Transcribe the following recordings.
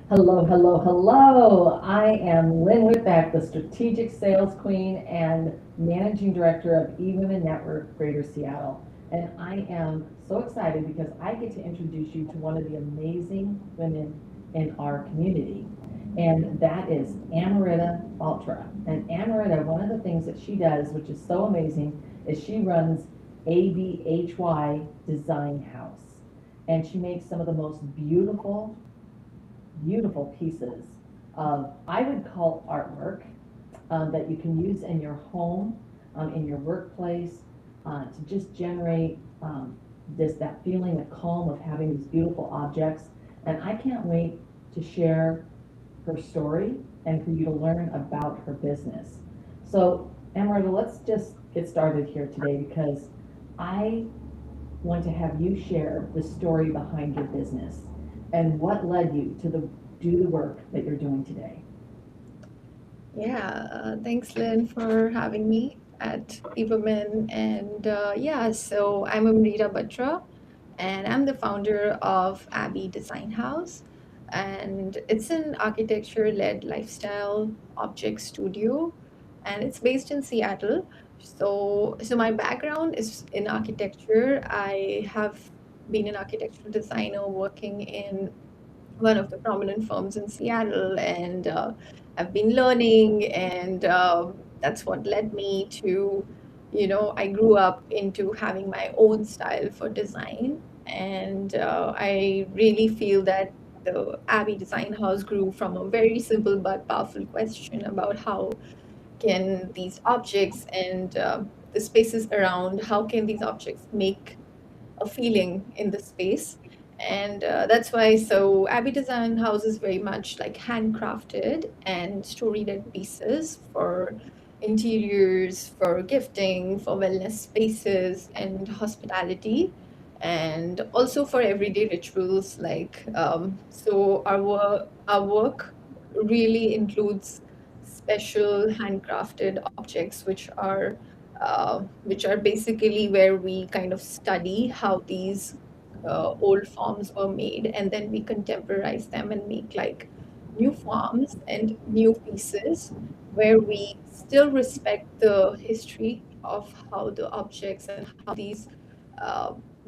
Hello, hello, hello. I am Lynn Whitbeck, the Strategic Sales Queen and Managing Director of eWomen Network Greater Seattle. And I am so excited because I get to introduce you to one of the amazing women in our community. And that is Amarita Baltra. And Amarita, one of the things that she does, which is so amazing, is she runs ABHY Design House. And she makes some of the most beautiful pieces of, I would call artwork, that you can use in your home, in your workplace, to just generate that feeling of calm of having these beautiful objects. And I can't wait to share her story and for you to learn about her business. So, Emerald, let's just get started here today because I want to have you share the story behind your business and what led you to do the work that you're doing today. Yeah, thanks, Lynn, for having me at Eberman. And yeah, so I'm Amrita Batra, and I'm the founder of Abbey Design House. And it's an architecture-led lifestyle object studio, and it's based in Seattle. So my background is in architecture. I have been an architectural designer working in one of the prominent firms in Seattle, and I've been learning, and that's what led me to, I grew up into having my own style for design, and I really feel that the Abbey Design House grew from a very simple but powerful question about how can these objects and the spaces around, how can these objects make a feeling in the space. And that's why, so Abbey Design House is very much like handcrafted and story-led pieces for interiors, for gifting, for wellness spaces, and hospitality, and also for everyday rituals. So our work really includes special handcrafted objects, which are basically where we kind of study how these old forms were made, and then we contemporize them and make like new forms and new pieces where we still respect the history of how the objects and how these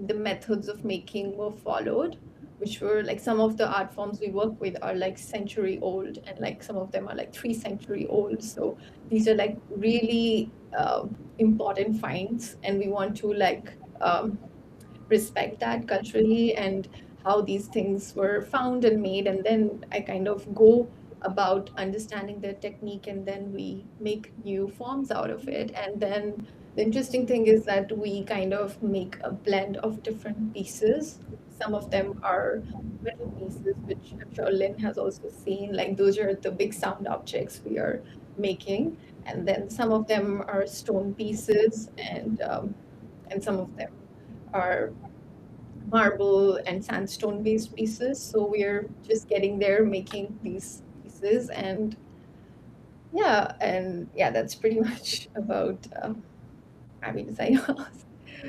the methods of making were followed, which were like some of the art forms we work with are like century old, and like some of them are like 3 century old. So these are like really important finds, and we want to respect that culturally and how these things were found and made. And then I kind of go about understanding their technique, and then we make new forms out of it. And then the interesting thing is that we kind of make a blend of different pieces. Some of them are metal pieces, which I'm sure Lynn has also seen. Like those are the big sound objects we are making. And then some of them are stone pieces, and some of them are marble and sandstone based pieces. So we're just getting there, making these pieces, and yeah, that's pretty much about Abbey Design House.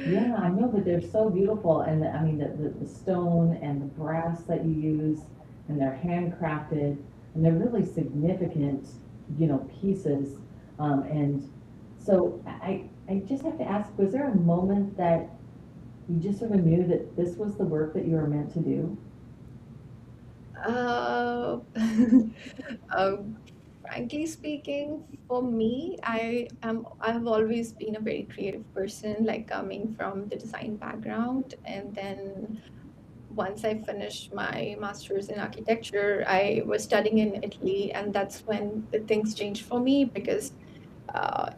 Yeah, I know that they're so beautiful, and I mean the stone and the brass that you use, and they're handcrafted, and they're really significant, pieces. And so I just have to ask, was there a moment that you just sort of knew that this was the work that you were meant to do? Uh, um, Frankly speaking, for me, I've always been a very creative person, like coming from the design background. And then once I finished my master's in architecture, I was studying in Italy, and that's when the things changed for me, because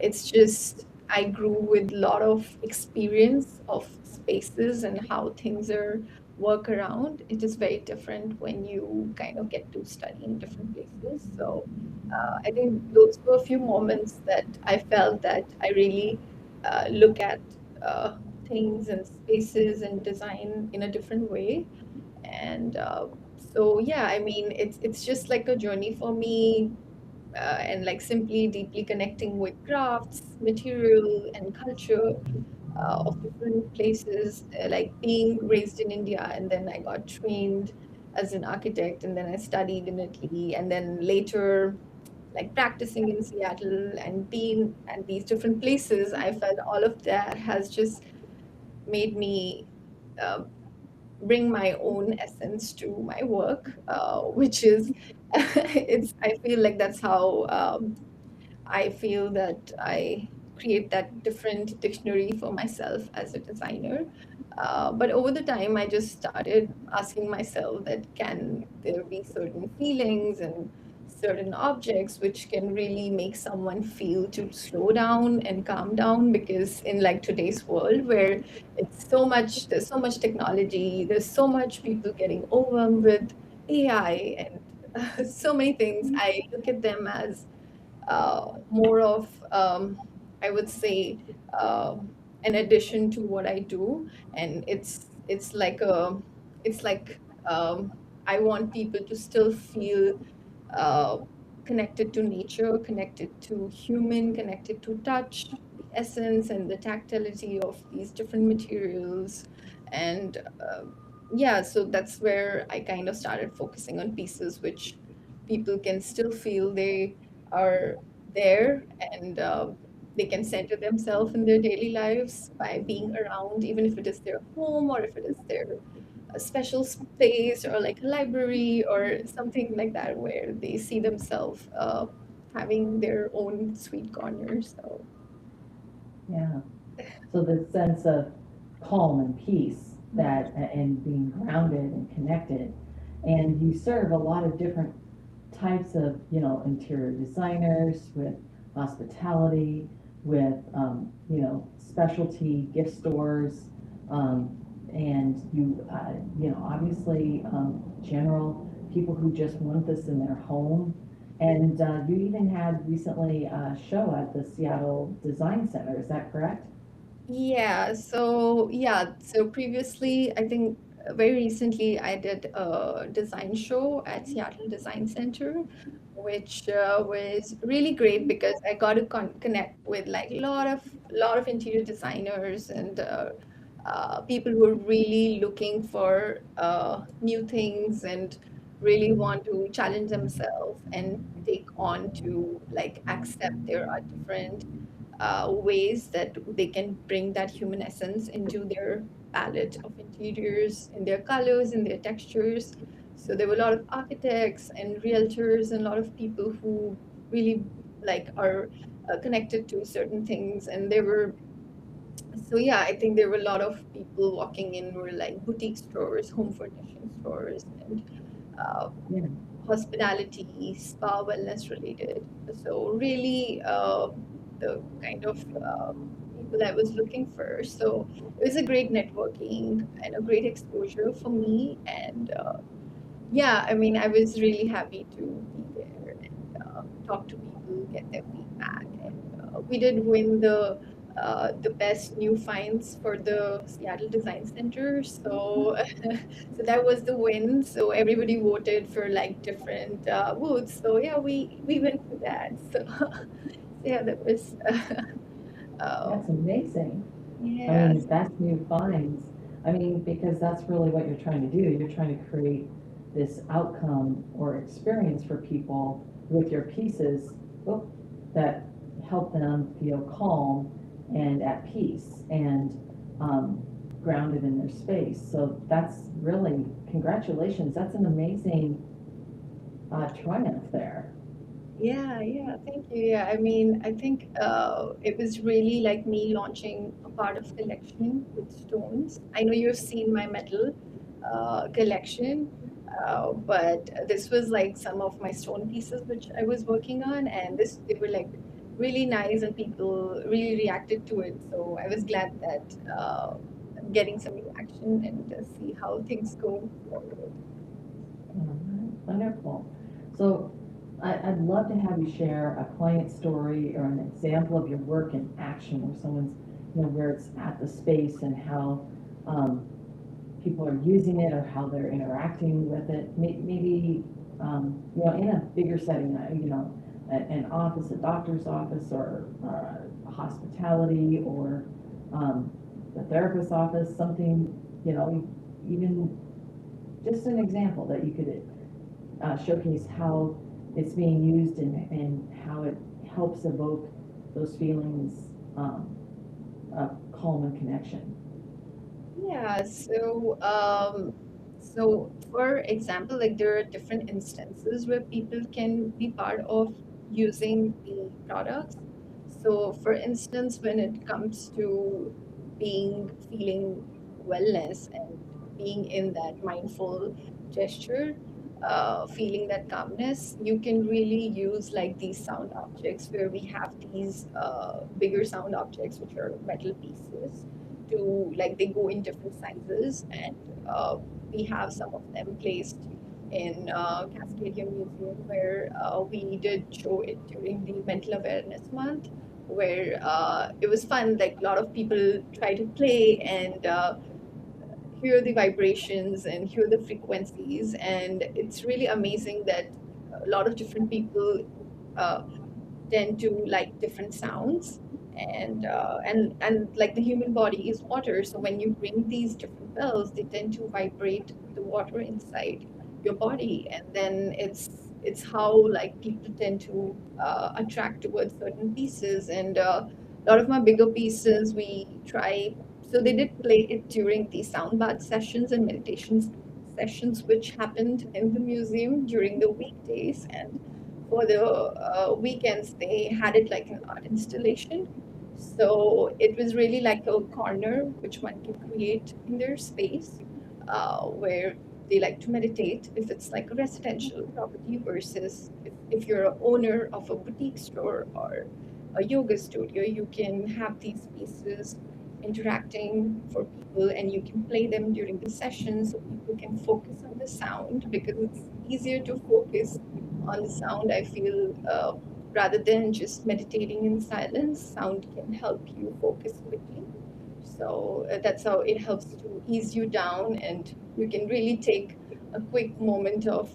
it's just I grew with a lot of experience of spaces and how things are work around. It is very different when you kind of get to study in different places. So I think those were a few moments that I felt that I really look at uh, things and spaces and design in a different way. And so yeah, I mean, it's just like a journey for me, and like simply deeply connecting with crafts, material, and culture of different places. Like being raised in India, and then I got trained as an architect, and then I studied in Italy, and then later, like practicing in Seattle and being at these different places, I felt all of that has just made me uh, bring my own essence to my work, which is, I feel like that's how I feel that I create that different dictionary for myself as a designer. But over the time, I just started asking myself that can there be certain feelings and certain objects which can really make someone feel to slow down and calm down, because in like today's world where there's so much technology, there's so much people getting overwhelmed with AI and so many things. I look at them as more of, I would say, an addition to what I do, and it's like a it's like I want people to still feel uh, connected to nature, connected to human, connected to touch, the essence and the tactility of these different materials, and yeah, so that's where I kind of started focusing on pieces which people can still feel they are there, and they can center themselves in their daily lives by being around, even if it is their home or if it is their a special space or like a library or something like that where they see themselves having their own sweet corner. So Yeah. So the sense of calm and peace that, and being grounded and connected. And you serve a lot of different types of, interior designers with hospitality, with, specialty gift stores, um, and obviously, general people who just want this in their home. And you even had recently a show at the Seattle Design Center, is that correct? so previously, I think very recently, I did a design show at Seattle Design Center, which was really great because I got to connect with like lot of interior designers and people who are really looking for new things and really want to challenge themselves and take on to like accept there are different ways that they can bring that human essence into their palette of interiors, in their colors, in their textures. So there were a lot of architects and realtors and a lot of people who really like are connected to certain things. And there were so yeah, I think there were a lot of people walking in were like boutique stores, home furnishing stores, and uh, Yeah. hospitality, spa, wellness related. So really, the kind of people I was looking for. So it was a great networking and a great exposure for me. And yeah, I mean, I was really happy to be there and talk to people, get their feedback, and we did win the best new finds for the Seattle Design Center. So, so that was the win. So everybody voted for like different booths. So yeah, we went for that. So, yeah, that was uh, That's amazing. I yeah. mean, that's new finds. I mean, because that's really what you're trying to do. You're trying to create this outcome or experience for people with your pieces, oh, that help them feel calm and at peace and um, grounded in their space. So that's really, congratulations. That's an amazing triumph there. Yeah, thank you. Yeah, I mean, I think it was really like me launching a part of collection with stones. I know you've seen my metal collection, but this was like some of my stone pieces which I was working on, and this they were like really nice, and people really reacted to it. So I was glad that I'm getting some reaction and see how things go forward. All right, wonderful. So I'd love to have you share a client story or an example of your work in action where someone's, where it's at the space and how um, people are using it or how they're interacting with it. Maybe, in a bigger setting, an office, a doctor's office or hospitality or the therapist's office, something, even just an example that you could showcase how it's being used and how it helps evoke those feelings of calm and connection. Yeah, so for example, like there are different instances where people can be part of using the products. So for instance, when it comes to feeling wellness and being in that mindful gesture, feeling that calmness, you can really use like these sound objects where we have these bigger sound objects, which are metal pieces to like they go in different sizes and uh, we have some of them placed in Cascadia Museum where we did show it during the Mental Awareness Month where it was fun. Like a lot of people try to play and hear the vibrations and hear the frequencies, and it's really amazing that a lot of different people uh, tend to like different sounds and like the human body is water, so when you ring these different bells they tend to vibrate the water inside your body, and then it's how like people tend to attract towards certain pieces, and a lot of my bigger pieces we try, so they did play it during the sound bath sessions and meditations sessions which happened in the museum during the weekdays, and for the weekends they had it like an art installation, so it was really like a corner which one can create in their space where they like to meditate if it's like a residential property versus if you're a owner of a boutique store or a yoga studio, you can have these pieces interacting for people and you can play them during the session so people can focus on the sound because it's easier to focus on the sound, I feel, rather than just meditating in silence. Sound can help you focus quickly. So that's how it helps to ease you down, and you can really take a quick moment of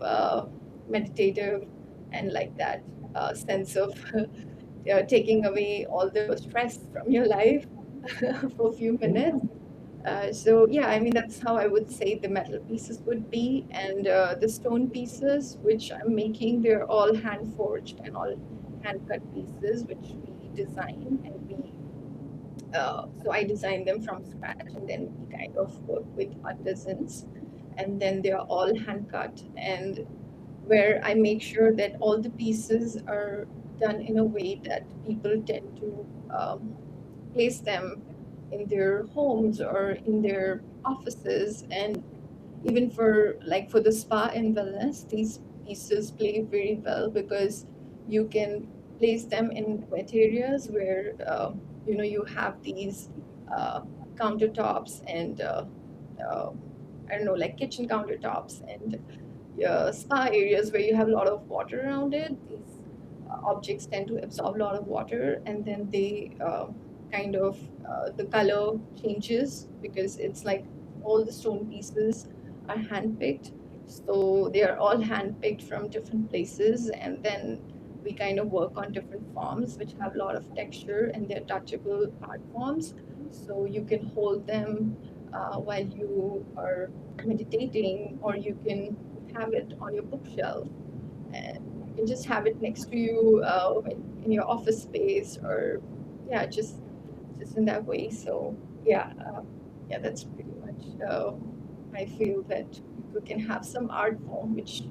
meditative and like that sense of taking away all the stress from your life for a few Yeah. minutes. So yeah, I mean that's how I would say the metal pieces would be, and the stone pieces which I'm making, they're all hand forged and all hand cut pieces which we design and we. So I design them from scratch, and then we kind of work with artisans, and then they are all hand cut, and where I make sure that all the pieces are done in a way that people tend to place them in their homes or in their offices, and even for like for the spa and wellness these pieces play very well because you can place them in wet areas where you have these uh, countertops and uh, I don't know, like kitchen countertops and spa areas where you have a lot of water around it. These objects tend to absorb a lot of water, and then they kind of the color changes because it's like all the stone pieces are handpicked. So they are all handpicked from different places, and then we kind of work on different forms which have a lot of texture and they're touchable art forms. So you can hold them while you are meditating, or you can have it on your bookshelf and you can just have it next to you in your office space, or yeah, just in that way. So yeah, yeah, that's pretty much. I feel that people can have some art form which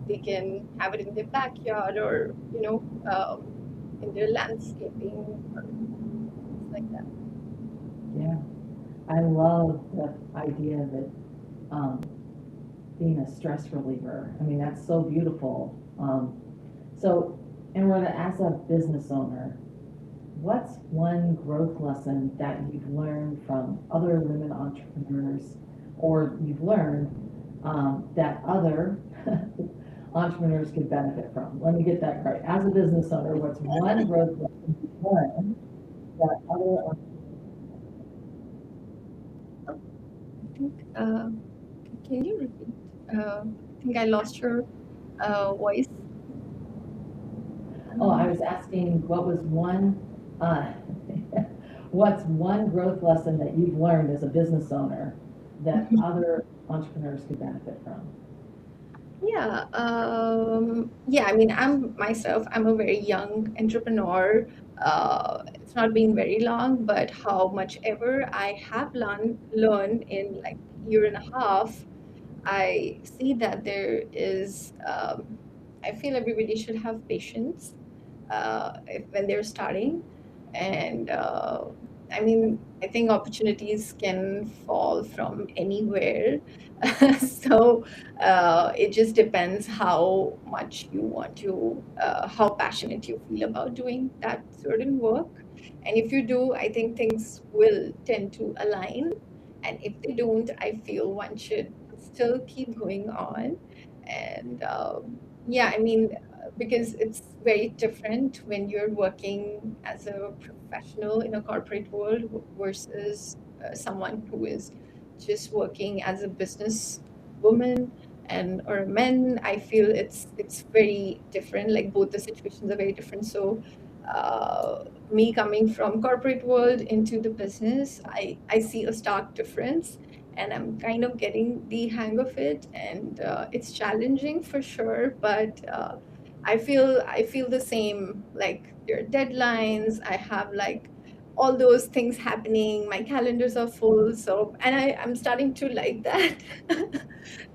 they can have it in their backyard or in their landscaping or things like that. Yeah. I love the idea of it being a stress reliever. I mean, that's so beautiful. So, and Rhoda, as a business owner, what's one growth lesson that you've learned from other women entrepreneurs, or you've learned that other entrepreneurs could benefit from? Let me get that right. As a business owner, what's one growth lesson you've learned that other Oh, I think. Can you repeat? I think I lost your voice. Oh, I Um, was asking what was one, uh, what's one growth lesson that you've learned as a business owner, that other entrepreneurs could benefit from? Yeah, I mean, I'm a very young entrepreneur. It's not been very long, but how much ever I have learned in like year and a half, I see that I feel everybody should have patience when they're starting. And I mean, I think opportunities can fall from anywhere. So it just depends how much you want to, how passionate you feel about doing that certain work. And if you do, I think things will tend to align. And if they don't, I feel one should still keep going on. And yeah, I mean, because it's very different when you're working as a professional in a corporate world versus someone who is just working as a business woman and or a man. I feel it's very different, like both the situations are very different. So me coming from corporate world into the business, I see a stark difference, and I'm kind of getting the hang of it. And it's challenging for sure, but I feel the same. Like there are deadlines. I have like all those things happening. My calendars are full. So and I'm starting to like that.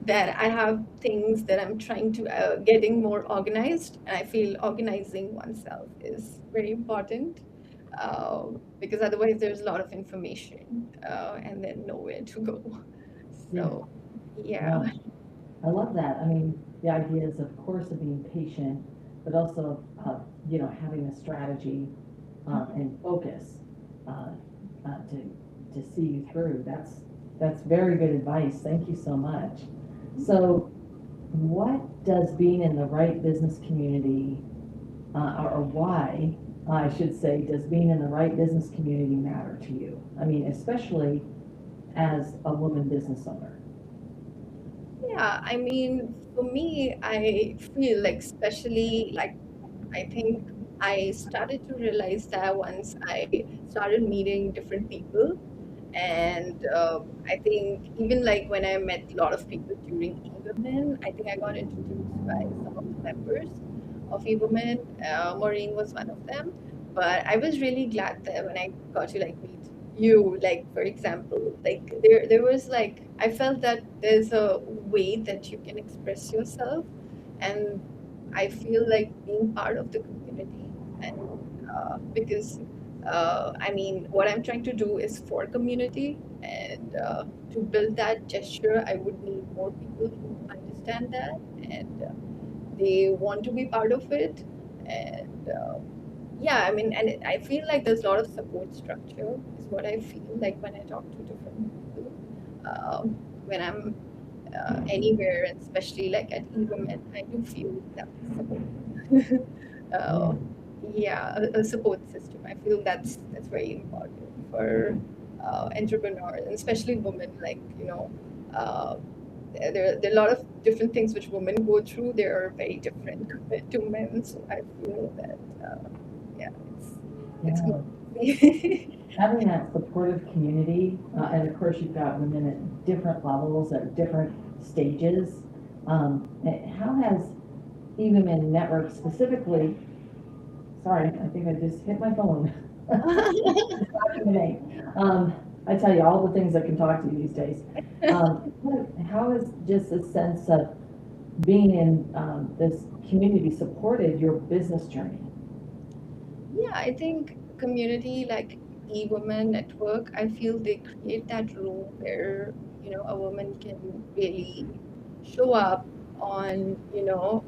That I have things that I'm trying to getting more organized, and I feel organizing oneself is very important. Because otherwise there's a lot of information and then nowhere to go. Yeah, So yeah. no, I love that. I mean, the idea is, of course, of being patient, but also, having a strategy and focus uh, to see you through. That's very good advice. Thank you so much. So, what does being in the right business community, or why, I should say, does being in the right business community matter to you? I mean, especially as a woman business owner. Yeah, I mean, for me, I feel like, especially like, I think I started to realize that once I started meeting different people. And I think even like when I met a lot of people during eWomen, I think I got introduced by some of the members of eWomen. Maureen was one of them. But I was really glad that when I got to like meet you, like for example, like there was like I felt that there's a way that you can express yourself, and I feel like being part of the community. And because I mean, what I'm trying to do is for community, and to build that gesture, I would need more people who understand that, and they want to be part of it. And yeah, I mean, and I feel like there's a lot of support structure, is what I feel like when I talk to different people. When I'm anywhere, and especially like at eWomen, I do feel that support. Yeah. uh, yeah, a support system. I feel that's very important for entrepreneurs, and especially women. Like uh, there are a lot of different things which women go through. They are very different compared to men. So I feel that yeah, it's Yeah. good. Having that supportive community, and of course, you've got women at different levels, at different stages. How has Evenman Network specifically, sorry, I think I just hit my phone. I tell you, all the things I can talk to you these days. How has just a sense of being in this community supported your business journey? Yeah, I think community like e-women network, I feel they create that room where, a woman can really show up on,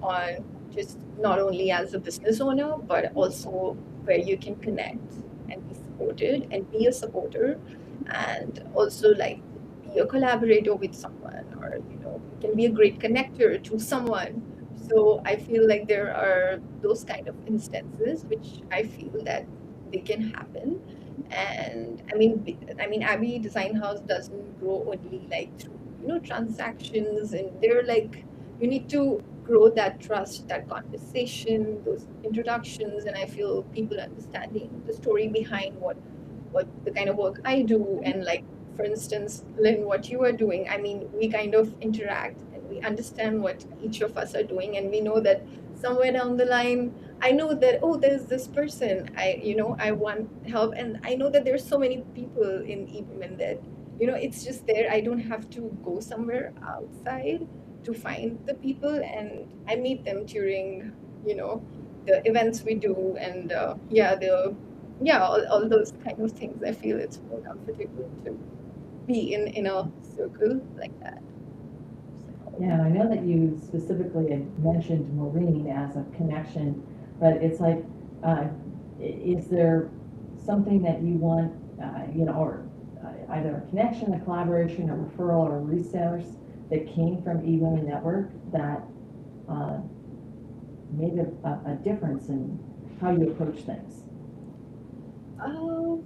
on just not only as a business owner, but also where you can connect and be supported and be a supporter, and also like be a collaborator with someone, or, you can be a great connector to someone. So I feel like there are those kind of instances which I feel that they can happen. And I mean, Abbey Design House doesn't grow only like through transactions, and they're like you need to grow that trust, that conversation, those introductions, and I feel people understanding the story behind what the kind of work I do, and like for instance, Lynn, what you are doing, I mean, we kind of interact and we understand what each of us are doing, and we know that somewhere down the line, I know that, oh, there's this person, I want help, and I know that there's so many people in Eberman that, it's just there. I don't have to go somewhere outside to find the people, and I meet them during, you know, the events we do, and all those kind of things. I feel it's more comfortable to be in a circle like that. So, Yeah, and I know that you specifically had mentioned Maureen as a connection, but it's like, is there something that you want, or either a connection, a collaboration, a referral, or resellers that came from eWomen Network that uh, made a difference in how you approach things? uh,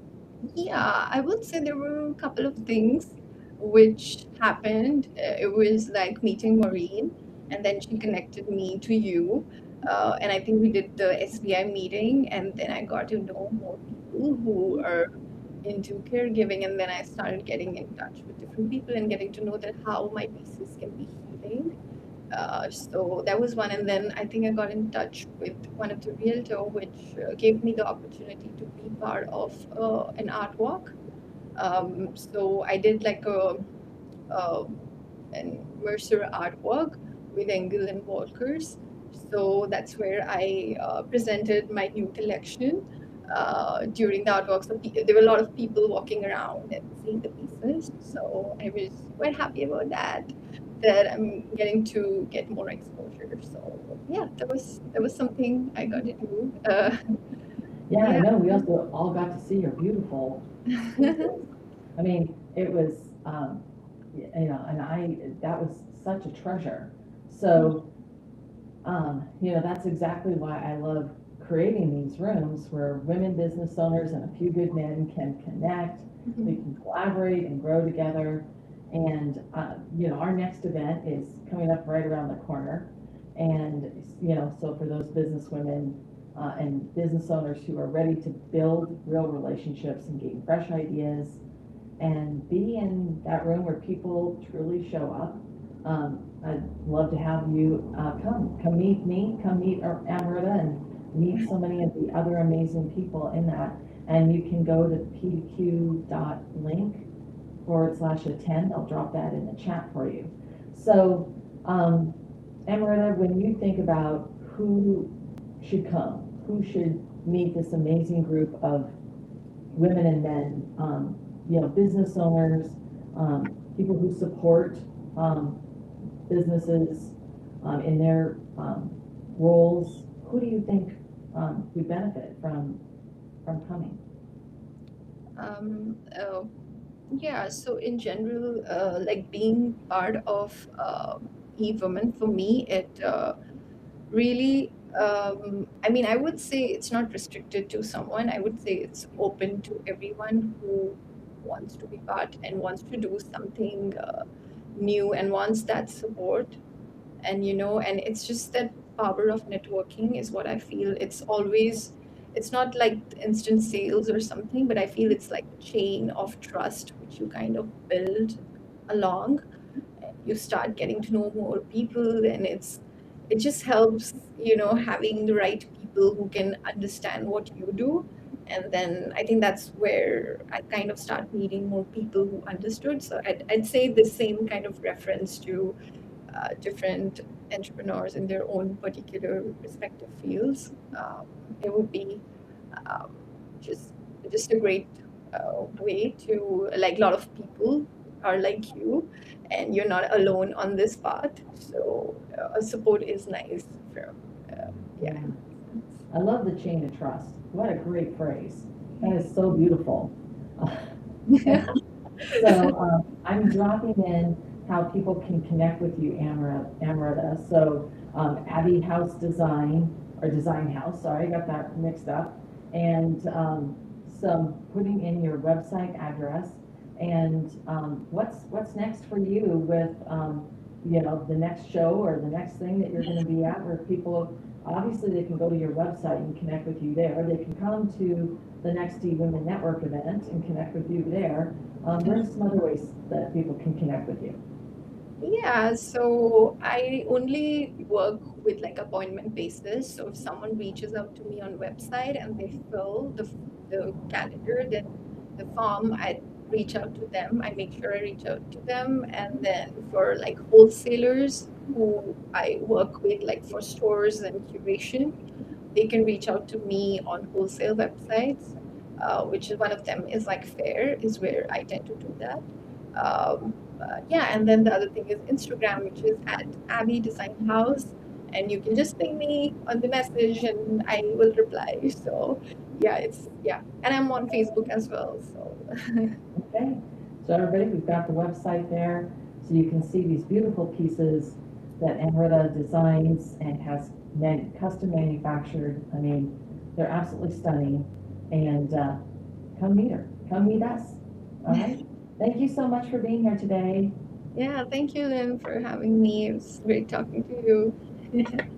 yeah, I would say there were a couple of things which happened. It was like meeting Maureen, and then she connected me to you. And I think we did the SBI meeting, and then I got to know more people who are into caregiving, and then I started getting in touch with different people and getting to know that how my pieces can be healing. So that was one, and then I think I got in touch with one of the realtor, which gave me the opportunity to be part of an art walk. So I did like a an Mercer artwork with Engel and Walkers. So that's where I presented my new collection during the artwork. So there were a lot of people walking around and seeing the pieces. So I was quite happy about that. That I'm getting to get more exposure. So yeah, that was something I got to do. Yeah, I Yeah. know, we also all got to see your beautiful pieces. I mean, it was, and that was such a treasure. So, that's exactly why I love creating these rooms where women business owners and a few good men can connect, we can collaborate and grow together. And, our next event is coming up right around the corner. And, so for those business women and business owners who are ready to build real relationships and gain fresh ideas and be in that room where people truly show up. I'd love to have you come meet me, come meet Amrita, and meet so many of the other amazing people in that. And you can go to pdq.link/attend. I'll drop that in the chat for you. So, Amrita, when you think about who should come, who should meet this amazing group of women and men, business owners, people who support businesses in their roles, who do you think would benefit from coming? Oh, yeah, so in general, like being part of e-women, for me, it really, I mean, I would say it's not restricted to someone. I would say it's open to everyone who wants to be part and wants to do something new and wants that support. And it's just that power of networking is what I feel. It's not like instant sales or something, but I feel it's like a chain of trust which you kind of build along. You start getting to know more people, and it just helps, having the right people who can understand what you do. And then I think that's where I kind of start meeting more people who understood. So I'd say the same kind of reference to different entrepreneurs in their own particular respective fields. It would be um, just just a great way to, like, a lot of people are like you, and you're not alone on this path. So support is nice from yeah. Yeah, I love the chain of trust. What a great phrase. That is so beautiful. So I'm dropping in how people can connect with you, Amrita. So Abbey House Design, or Design House, sorry, I got that mixed up. And some putting in your website address. And what's next for you with, the next show or the next thing that you're going to be at where people obviously they can go to your website and connect with you there. They can come to the next eWomen Network event and connect with you there. There's some other ways that people can connect with you. Yeah, so I only work with like appointment basis. So if someone reaches out to me on website and they fill the calendar, then the form, I reach out to them. I make sure I reach out to them. And then for like wholesalers who I work with, like for stores and curation, they can reach out to me on wholesale websites, which is one of them is like Fair, is where I tend to do that. Yeah, and then the other thing is Instagram, which is at Abby Design House, and you can just ping me on the message, and I will reply. So, yeah, and I'm on Facebook as well. So, Okay, so everybody, we've got the website there, so you can see these beautiful pieces that Amrita designs and has custom manufactured. I mean, they're absolutely stunning, and come meet her, come meet us. All right, thank you so much for being here today. yeah, thank you, Lynn, for having me. It was great talking to you.